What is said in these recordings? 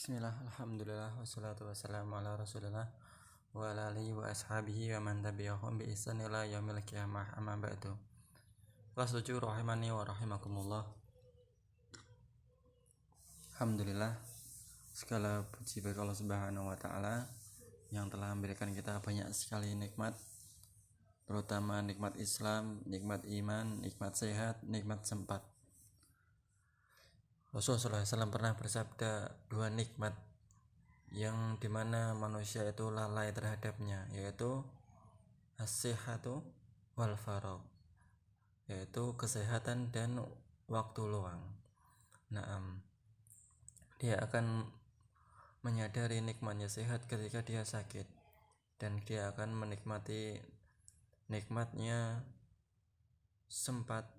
Bismillah, alhamdulillah, wassalatu wassalamu ala rasulillah wa ala alihi wa ashabihi wa man tabi'ahum bi ihsan ila yaumil qiyamah, amma ba'du. Wasujud rahimani wa rahimakumullah. Alhamdulillah, segala puji bagi Allah Subhanahu wa taala yang telah memberikan kita banyak sekali nikmat, terutama nikmat Islam, nikmat iman, nikmat sehat, nikmat sempat. Rasulullah SAW pernah bersabda, dua nikmat yang dimana manusia itu lalai terhadapnya, yaitu as-sihhatu wal faragh, yaitu kesehatan dan waktu luang. Dia akan menyadari nikmatnya sehat ketika dia sakit, dan dia akan menikmati nikmatnya sempat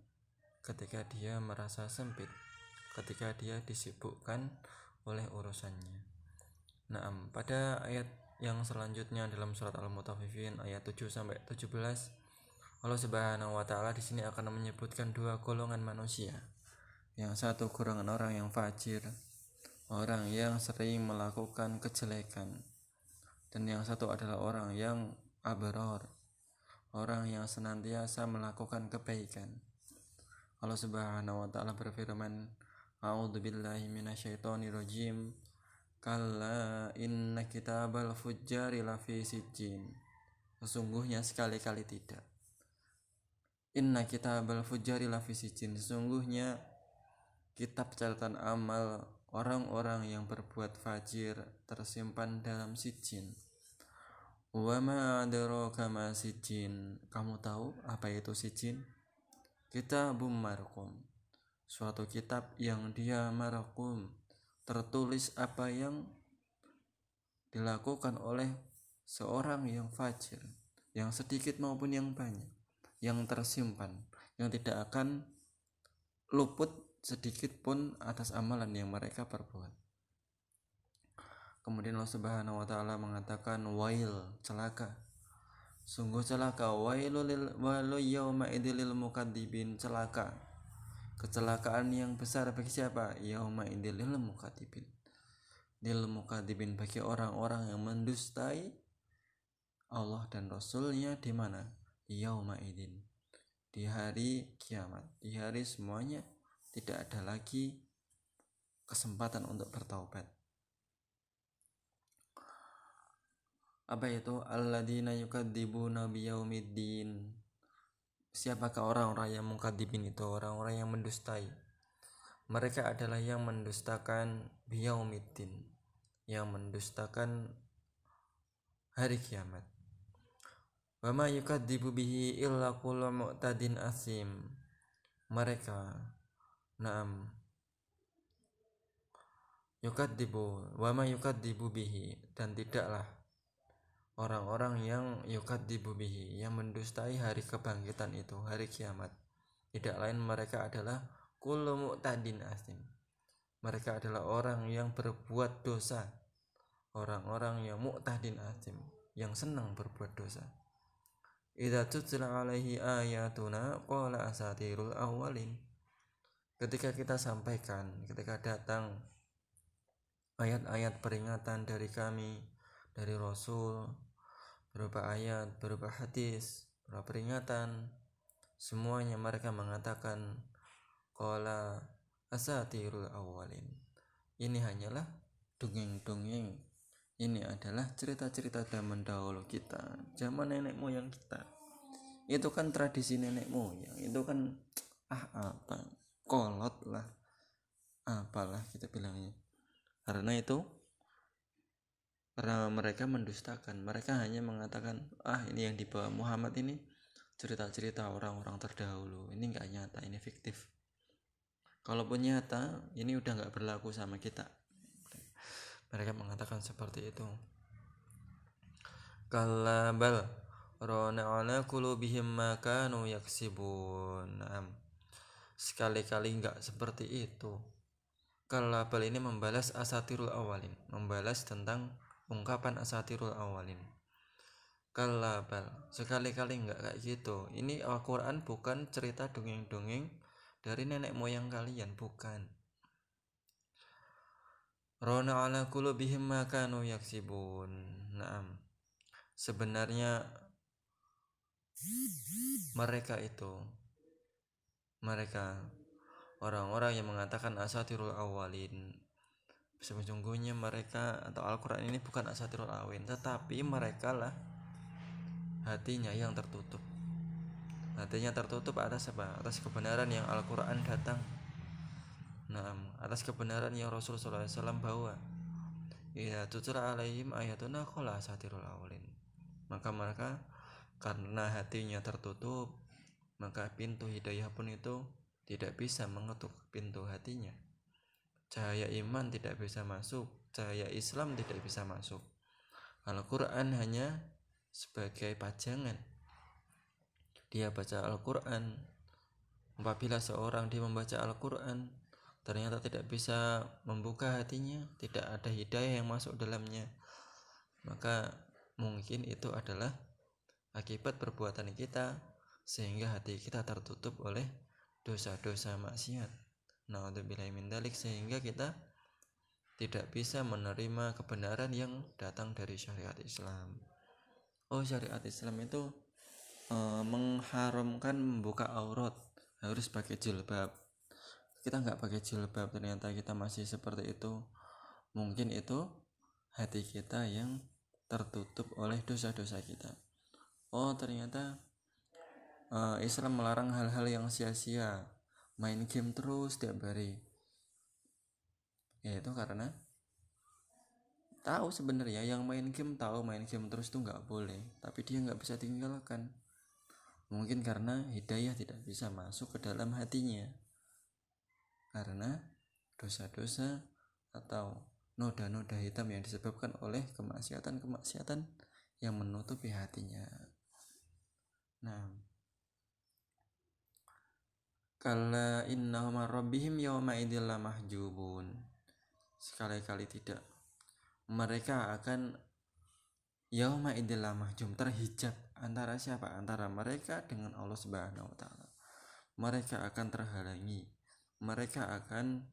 ketika dia merasa sempit, ketika dia disibukkan oleh urusannya. Pada ayat yang selanjutnya dalam surat Al-Mutaffifin ayat 7 sampai 17, Allah Subhanahu wa taala di sini akan menyebutkan dua golongan manusia. Yang satu golongan orang yang fajir, orang yang sering melakukan kejelekan, dan yang satu adalah orang yang abrar, orang yang senantiasa melakukan kebaikan. Allah Subhanahu wa taala berfirman, A'udzubillahi minasyaitonirrajim. Kalla inna kitabal fujjari lafi sijjin. Sesungguhnya sekali-kali tidak. Inna kitabal fujjari lafi sijjin. Sesungguhnya kitab catatan amal orang-orang yang berbuat fajir tersimpan dalam sijjin. Wa ma adraka ma sijjin. Kamu tahu apa itu sijjin? Kitabum marqum, suatu kitab yang dia marqum, tertulis apa yang dilakukan oleh seorang yang fajir, yang sedikit maupun yang banyak, yang tersimpan, yang tidak akan luput sedikit pun atas amalan yang mereka perbuat. Kemudian Allah Subhanahu wa taala mengatakan, wail, celaka, sungguh celaka, wailul yawma idil mukadzibin, celaka, kecelakaan yang besar bagi siapa? Yauma idil mukadzibin, lil mukadzibin, bagi orang-orang yang mendustai Allah dan Rasulnya. Di mana? Yauma idin, di hari kiamat, di hari semuanya tidak ada lagi kesempatan untuk bertaubat. Apa itu? Alladzina yukadzibuna biyaumiddin. Siapakah orang-orang yang mukadzibin itu? Orang-orang yang mendustai. Mereka adalah yang mendustakan biyaumiddin, yang mendustakan hari kiamat. Wa ma yukadzibu bihi illa kullu mu'tadin asim. Mereka yukadzibu wa ma yukadzibu bihi, dan tidaklah orang-orang yang yukadzibu bihi, yang mendustai hari kebangkitan itu, hari kiamat, tidak lain mereka adalah kullu mu'tadin asim. Mereka adalah orang yang berbuat dosa, orang-orang yang mu'tadin asim, yang senang berbuat dosa. Idza tutla alaihi ayatuna qala asatirul awwalin. Ketika kita sampaikan, ketika datang ayat-ayat peringatan dari kami, dari Rasul, berupa ayat, berupa hadis, berupa peringatan, semuanya mereka mengatakan qala asatirul awwalin. Ini hanyalah dongeng-dongeng. Ini adalah cerita-cerita zaman dahulu kita, zaman nenek moyang kita. Itu kan tradisi nenek moyang, itu kan kolot lah, apalah kita bilangnya. Karena mereka mendustakan, mereka hanya mengatakan, ini yang dibawa Muhammad ini cerita-cerita orang-orang terdahulu, ini enggak nyata, ini fiktif. Kalaupun nyata, ini udah enggak berlaku sama kita. Mereka mengatakan seperti itu. Kalla bal rana ala qulubihim ma kanu yaksibun. Sekali-kali enggak seperti itu. Kalla bal ini membalas asatirul awalin, membalas tentang ungkapan asatirul awalin. Kalla bal, sekali-kali enggak kayak gitu. Ini Al-Quran bukan cerita dongeng-dongeng dari nenek moyang kalian, bukan. Rona ala qulubihim ma kanu yaksibun. Naam. Sebenarnya mereka orang-orang yang mengatakan asatirul awalin, sesungguhnya mereka atau Al-Quran ini bukan asatirul awalin, tetapi mereka lah hatinya yang tertutup. Hatinya tertutup atas apa? Atas kebenaran yang Al-Quran datang. Atas kebenaran yang Rasulullah SAW bawa. Ya tutla alaihim ayatuna qala asatirul awalin. Maka mereka karena hatinya tertutup, maka pintu hidayah pun itu tidak bisa mengetuk pintu hatinya. Cahaya iman tidak bisa masuk, cahaya Islam tidak bisa masuk. Al-Quran hanya sebagai pajangan. Dia baca Al-Quran. Apabila seorang dia membaca Al-Quran ternyata tidak bisa membuka hatinya, tidak ada hidayah yang masuk dalamnya, maka mungkin itu adalah akibat perbuatan kita, sehingga hati kita tertutup oleh dosa-dosa maksiat. Na'udzubillahi min dzalik, sehingga kita tidak bisa menerima kebenaran yang datang dari syariat Islam. Syariat Islam itu mengharamkan membuka aurat, harus pakai jilbab. Kita nggak pakai jilbab, ternyata kita masih seperti itu. Mungkin itu hati kita yang tertutup oleh dosa-dosa kita. Ternyata Islam melarang hal-hal yang sia-sia, main game terus tiap hari. Itu karena tahu sebenarnya yang main game terus itu nggak boleh, tapi dia nggak bisa tinggalkan. Mungkin karena hidayah tidak bisa masuk ke dalam hatinya, karena dosa-dosa atau noda-noda hitam yang disebabkan oleh kemaksiatan-kemaksiatan yang menutupi hatinya. Kala innahum rabbihim yawma idzil mahjubun. Sekali-kali tidak. Mereka akan yawma idzil mahjub, terhijab. Antara siapa? Antara mereka dengan Allah Subhanahu wa taala. Mereka akan terhalangi. Mereka akan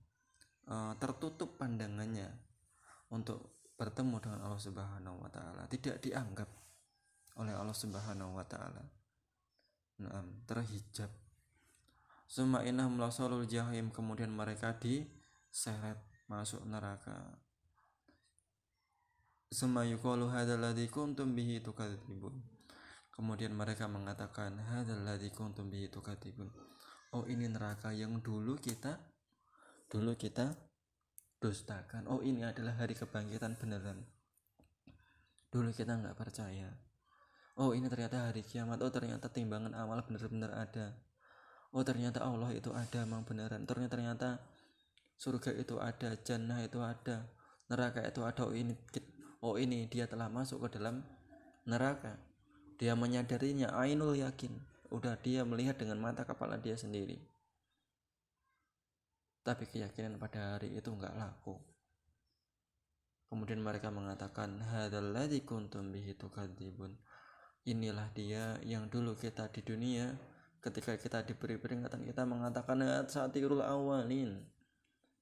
tertutup pandangannya untuk bertemu dengan Allah Subhanahu wa taala, tidak dianggap oleh Allah Subhanahu wa taala. Terhijab. Summa innahum lasalul jahim, kemudian mereka diseret masuk neraka. Summa yuqalu hadzal ladzi kuntum bihi tukadzibun, kemudian mereka mengatakan hadzal ladzi kuntum bihi tukadzibun, ini neraka yang dulu kita dustakan. Ini adalah hari kebangkitan beneran. Dulu kita nggak percaya. Ini ternyata hari kiamat. Ternyata timbangan amal benar-benar ada. Ternyata Allah itu ada memang beneran. Ternyata surga itu ada, jannah itu ada, neraka itu ada. Ini dia telah masuk ke dalam neraka. Dia menyadarinya, ainul yakin. Udah dia melihat dengan mata kepala dia sendiri. Tapi keyakinan pada hari itu enggak laku. Kemudian mereka mengatakan hadzal ladzi kuntum bihi tukadzibun. Inilah dia yang dulu kita di dunia ketika kita diberi peringatan kita mengatakan asatirul awalin.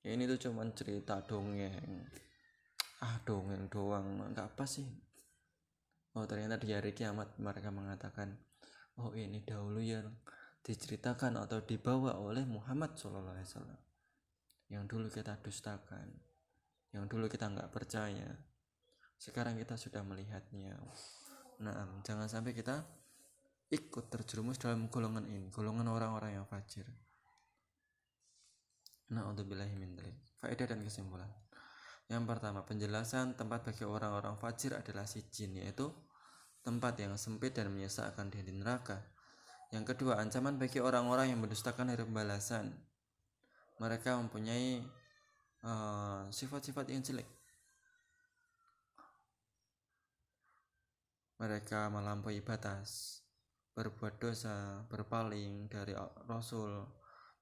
Ini tuh cuman cerita dongeng. Dongeng doang, enggak apa sih. Ternyata di hari kiamat mereka mengatakan ini dahulu yang diceritakan atau dibawa oleh Muhammad SAW, yang dulu kita dustakan, yang dulu kita nggak percaya, sekarang kita sudah melihatnya. Jangan sampai kita ikut terjerumus dalam golongan ini, golongan orang-orang yang fajir. Na'udzubillahi min dzalik. Faedah dan kesimpulan. Yang pertama, penjelasan tempat bagi orang-orang fajir adalah sijin, yaitu tempat yang sempit dan menyesakkan di neraka. Yang kedua, ancaman bagi orang-orang yang mendustakan hari pembalasan. Mereka mempunyai sifat-sifat yang jelek. Mereka melampaui batas, berbuat dosa, berpaling dari Rasul,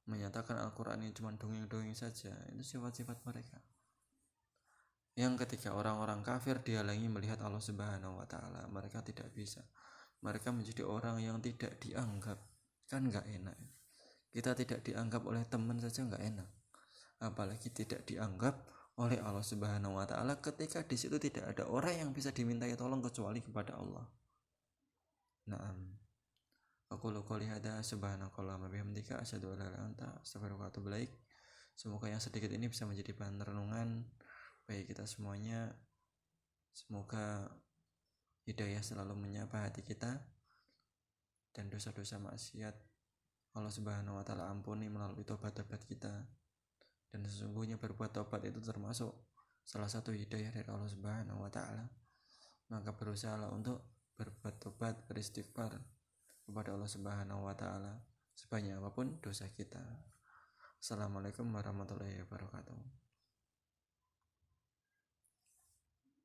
menyatakan Al-Quran ini cuma dongeng-dongeng saja. Itu sifat-sifat mereka. Yang ketiga, orang-orang kafir dihalangi melihat Allah Subhanahu wa taala. Mereka tidak bisa. Mereka menjadi orang yang tidak dianggap. Kan gak enak. Kita tidak dianggap oleh teman saja gak enak, apalagi tidak dianggap oleh Allah Subhanahu wa taala ketika di situ tidak ada orang yang bisa dimintai tolong kecuali kepada Allah. Naam. Aqulu qouli hadza subhanakallahumma bihamdika asyhadu an la ilaha illa anta astaghfiruka wa atubu ilaik. Semoga yang sedikit ini bisa menjadi bahan renungan bagi kita semuanya. Semoga hidayah selalu menyapa hati kita dan dosa-dosa maksiat Allah Subhanahu wa taala ampuni melalui tobat-tobat kita. Dan sesungguhnya berbuat tobat itu termasuk salah satu hidayah dari Allah Subhanahu wa taala. Maka berusahalah untuk berbuat tobat, beristighfar kepada Allah Subhanahu wa taala sebanyak apapun dosa kita. Assalamualaikum warahmatullahi wabarakatuh.